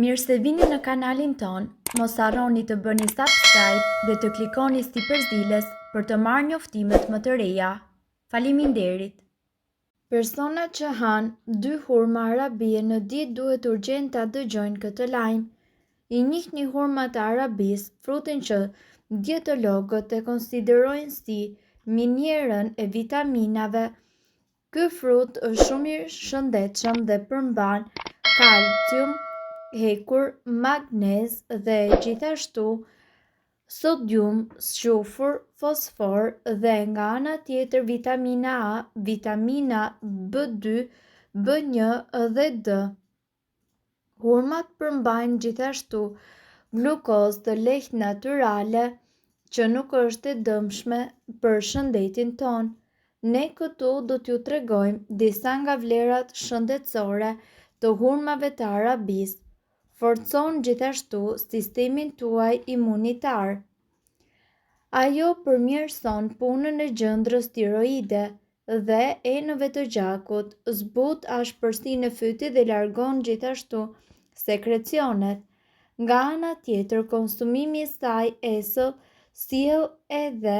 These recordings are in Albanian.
Mirë se vini në kanalin ton, mos harroni të bëni subscribe dhe të klikoni si përzieles për të marrë njoftimet më të reja. Faleminderit! Personat që hanë 2 hurma arabie në ditë duhet urgjent ta dëgjojnë këtë lajm. I njihni hurmat e arabisë, frutin që dietologët e konsiderojnë si minierën e vitaminave. Ky frut është shumë i shëndetshëm dhe përmban kalcium, hekur, magnez dhe gjithashtu sodium, shlufur, fosfor dhe nga ana tjetër vitamina A, vitamina B2, B1 dhe D. Hurmat përmbajnë gjithashtu glukozë të lehtë natyrale që nuk është e dëmshme për shëndetin ton. Ne këtu do t'ju tregojmë disa nga vlerat shëndetësore të hurmave të arabisë. Forcon gjithashtu sistemin tuaj imunitar. Ajo përmirëson punën e gjëndrës tiroide dhe enëve të gjakut, zbut ashpërsinë e fytyrës dhe largon gjithashtu sekrecionet. Nga ana tjetër, konsumimi i saj esëll sjell edhe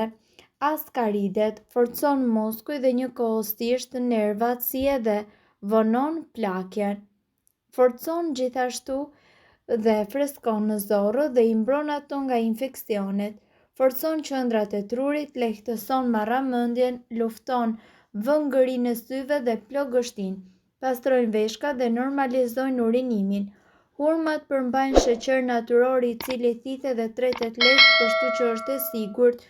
askaridet, forcon muskuj dhe njëkohësisht nervat si edhe vonon plakjen. Forcon gjithashtu dhe freskon në zorë dhe i mbron ato nga infeksionet. Forcon qendrat e trurit, lehtëson marramendjen, lufton vëngërinë e syve dhe plogështinë, pastrojnë veshkat dhe normalizojnë urinimin. Hurmat përmbajnë sheqer natyror i cili thithet dhe tretet lehtë, kështu që është e sigurt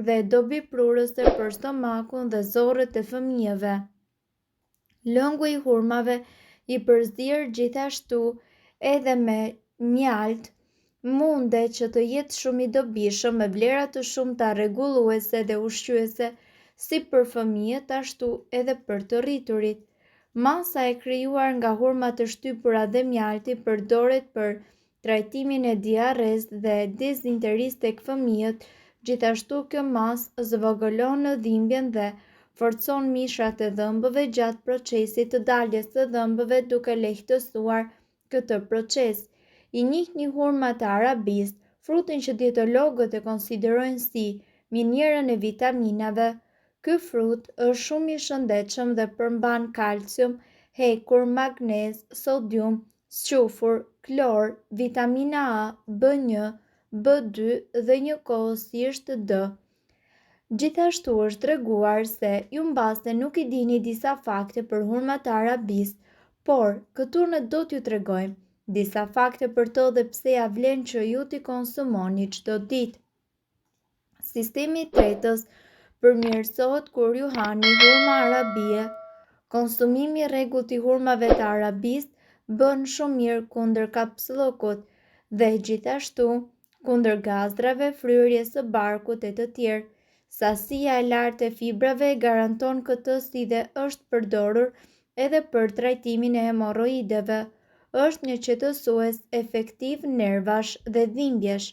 dhe dobi prurëse për stomakun dhe zorët e fëmijëve. Lëngu i hurmave i përzier gjithashtu edhe me mjalt mundet që të jetë shumë i dobishëm me vlera të shumta rregulluese dhe ushqyese si për fëmijët ashtu edhe për të rriturit. Masa e krijuar nga hurmat e shtypura dhe mjalti përdoret për trajtimin e diarresë dhe dizenterisë tek fëmijët. Gjithashtu kjo masë zvogëlon në dhimbjen dhe forcon mishrat e dhëmbëve gjatë procesit të daljes së dhëmbëve duke lehtësuar këtë proces. I njihni hurmat e arabisë, frutin që dietologët e konsiderojnë si minierën e vitaminave. Ky frut është shumë i shëndetshëm dhe përmban kalcium, hekur, magnez, sodium, shlufur, klor, vitamina A, B1, B2 dhe njëkohësisht D. Gjithashtu është treguar se ju mbaste nuk i dini disa fakte për hurmat e arabisë, por këtu ne do t'ju tregojmë disa fakte për to dhe pse ja vlen që ju t'i konsumoni çdo ditë. Sistemi i tretës përmirësohet kur ju hani hurma arabie. Konsumimi i rregullt i hurmave të arabisë bën shumë mirë kundër kapsullokut dhe gjithashtu kundër gazdrave, fryrjes së barkut e të tjerë. Sasia e lartë e fibrave garanton këtë si dhe është përdorur edhe për trajtimin e hemoroideve. Është një qetësues efektiv nervash dhe dhimbjesh.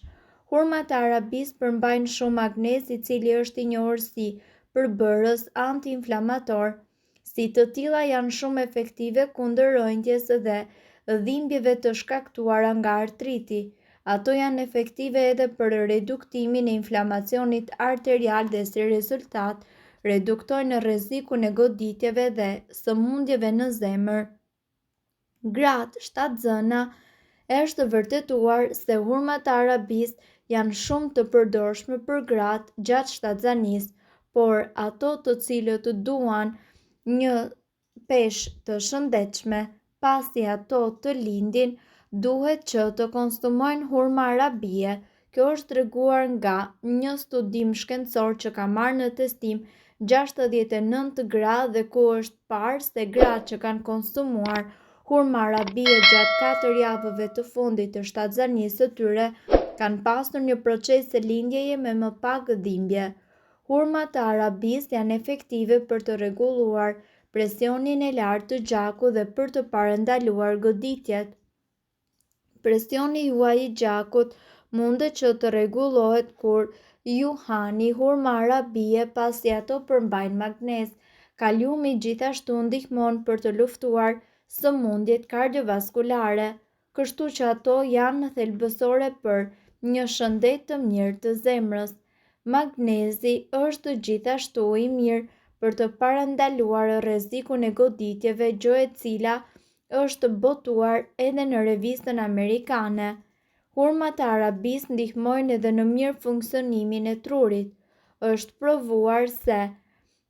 Hurmat e arabisë përmbajnë shumë magnez, i cili është i njohur si përbërës antiinflamator. Si të tilla janë shumë efektive kundër rënjtjes dhe dhimbjeve të shkaktuara nga artriti. Ato janë efektive edhe për reduktimin e inflamacionit arterial dhe si rezultat reduktojnë rrezikun e goditjeve dhe sëmundjeve në zemër. Gratë shtatzëna, është vërtetuar se hurmat e arabisë janë shumë të përdorshme për gratë gjatë shtatzanisë, por ato të cilët duan një peshë të shëndetshme pasi ato të lindin, duhet që të konsumojnë hurma arabie. Kjo është treguar nga një studim shkencor që ka marrë në testim 69 gra dhe ku është parë se gratë që kanë konsumuar hurma arabie gjatë 4 javëve të fundit të shtatzanisë së tyre kanë pasur një proces së lindjeje me më pak dhimbje. Hurmat e arabisë janë efektive për të rregulluar presionin e lartë të gjakut dhe për të parandaluar goditjet. Presioni juaj i gjakut mundet që të rregullohet kur ju hani hurma arabie pasi ato përmbajnë magnez. Kaliumi gjithashtu ndihmon për të luftuar sëmundjet kardiovaskulare. kështu që ato janë thelbësore për një shëndet të mirë të zemrës. Magnezi është gjithashtu i mirë për të parandaluar rrezikun e goditjeve, gjë e cila është botuar edhe në revistën amerikane. Hurmat e arabisë ndihmojnë edhe në mirë funksionimin e trurit. Është provuar se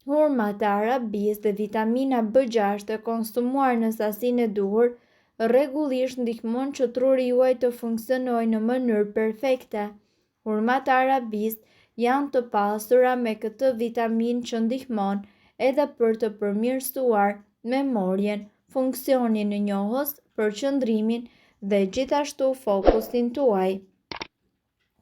hurmat e arabisë dhe vitamina B6 e konsumuar në sasinë e duhur rregullisht ndihmon që truri juaj të funksionojë në mënyrë perfekte. Hurmat e arabisë janë të pasura me këtë vitaminë që ndihmon edhe për të përmirësuar memorien, funksionin e njohës, përqendrimin dhe gjithashtu fokusin tuaj.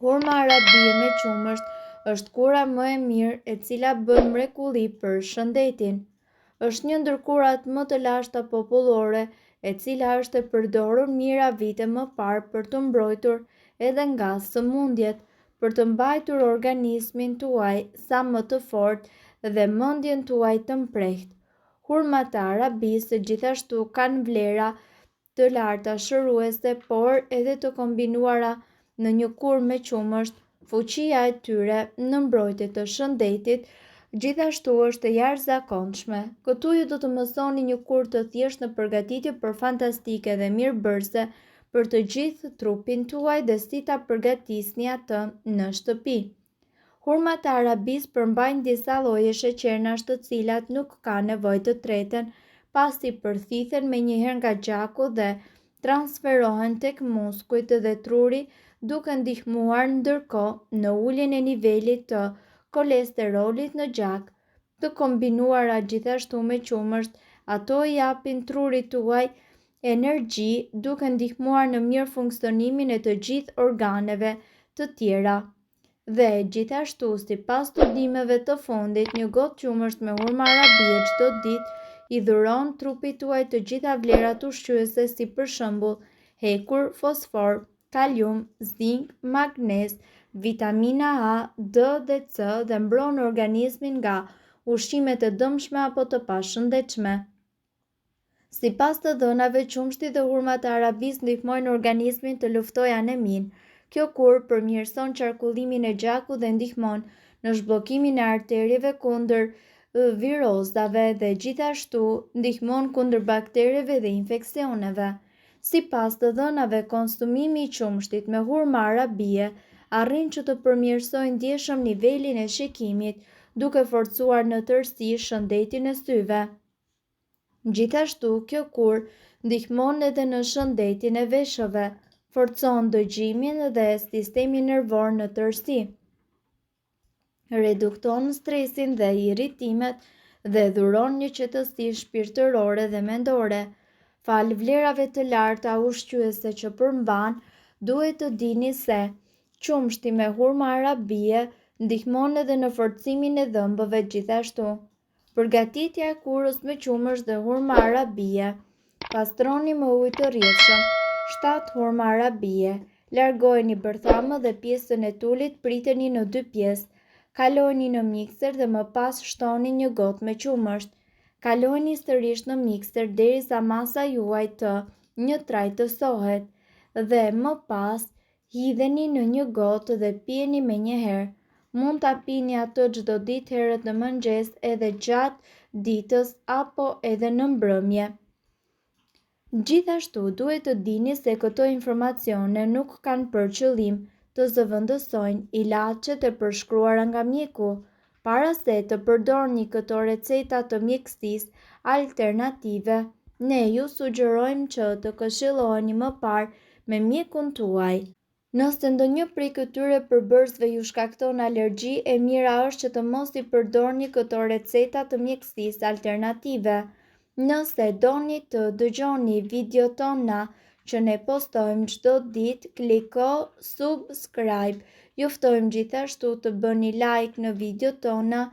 Hurma arabie me qumësht është kura më e mirë e cila bën mrekulli për shëndetin. Është një ndër kurat më të lashta popullore e cila është e përdorur mijëra vite më parë për të mbrojtur edhe nga sëmundjet, për të mbajtur organizmin tuaj sa më të fortë dhe mendjen tuaj të mprehtë. Hurmat e arabisë gjithashtu kanë vlera të larta shëruese, por edhe të kombinuara në një kur me qumësht, fuqia e tyre në mbrojtje të shëndetit gjithashtu është e jashtëzakonshme. Këtu ju do të mësoni një kur të thjeshtë në përgatitje për fantastike dhe mirëbërëse për të gjithë trupin tuaj dhe si ta përgatisni atë në shtëpi. Hurmat e arabisë përmbajnë disa lloje sheqernash të cilat nuk kanë nevojë të treten, pasi përthithen menjëherë nga gjaku dhe transferohen tek muskujt dhe truri, duke ndihmuar ndërkohë në uljen e nivelit të kolesterolit në gjak. Të kombinuara gjithashtu me qumësht, ato i japin trurit tuaj energji, duke ndihmuar në mirë funksionimin e të gjithë organeve të tjera. Dhe gjithashtu, sipas studimeve të fundit, një gotë qumësht me hurma arabie çdo ditë i dhuron trupit tuaj të gjitha vlerat ushqyese si për shembull hekur, fosfor, kalium, zink, magnez, vitamina A, D dhe C dhe mbron organizmin nga ushqimet e dëmshme apo të pashëndetshme. Sipas të dhënave, qumshti dhe hurmat e arabisë ndihmojnë organizmin të luftojë anemin. Kjo kur përmirëson qarkullimin e gjakut dhe ndihmon në zhbllokimin e arterieve kundër virozave dhe gjithashtu ndihmon kundër bakterjeve dhe infeksioneve. Sipas të dhënave, konsumimi i qumshtit me hurma arabie arrin që të përmirësojë ndjeshëm nivelin e shikimit, duke forcuar në tërësi shëndetin e syve. Gjithashtu, kjo kur ndihmon edhe në shëndetin e veshëve, forcon dëgjimin dhe sistemin nervor në tërësi, redukton stresin dhe irritimet dhe dhuron një qetësi shpirtërore dhe mendore. Fal vlerave të larta ushqyese që përmban, duhet të dini se qumshti me hurma arabie ndihmon edhe në forcimin e dhëmbëve gjithashtu. Përgatitja e kurës me qumësht dhe hurma arabie. Pastroni me ujë të rrjedhshëm 7 hurma arabie. Largojeni bërthamën dhe pjesën e tulit, priteni në 2 pjesë. Kalojeni në mikser dhe më pas shtoni një gotë me qumësht. Kalojeni sërish në mikser derisa masa juaj të një trajtësohet dhe më pas hidheni në një gotë dhe pijeni menjëherë. Mund ta pini atë çdo ditë herët në mëngjes, edhe gjatë ditës apo edhe në mbrëmje. Gjithashtu duhet të dini se këto informacione nuk kanë për qëllim të zëvendësojnë ilaçet e përshkruara nga mjeku. Para se të përdorni këto receta të mjekësisë alternative, ne ju sugjerojmë që të këshilloheni më parë me mjekun tuaj. Nëse ndonjë prej këtyre përbërësve ju shkakton alergji, e mira është që të mos i përdorni këto receta të mjekësisë alternative. Nëse doni të dëgjoni video tona që ne postojmë çdo ditë, kliko subscribe. Ju ftojmë gjithashtu të bëni like në video tona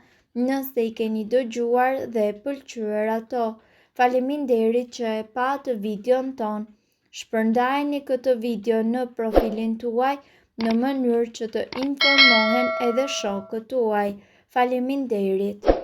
nëse i keni dëgjuar dhe pëlqyer ato. Faleminderit që e patë videon ton. Shpërndajeni këtë video në profilin tuaj në mënyrë që të informohen edhe shokët tuaj. Faleminderit.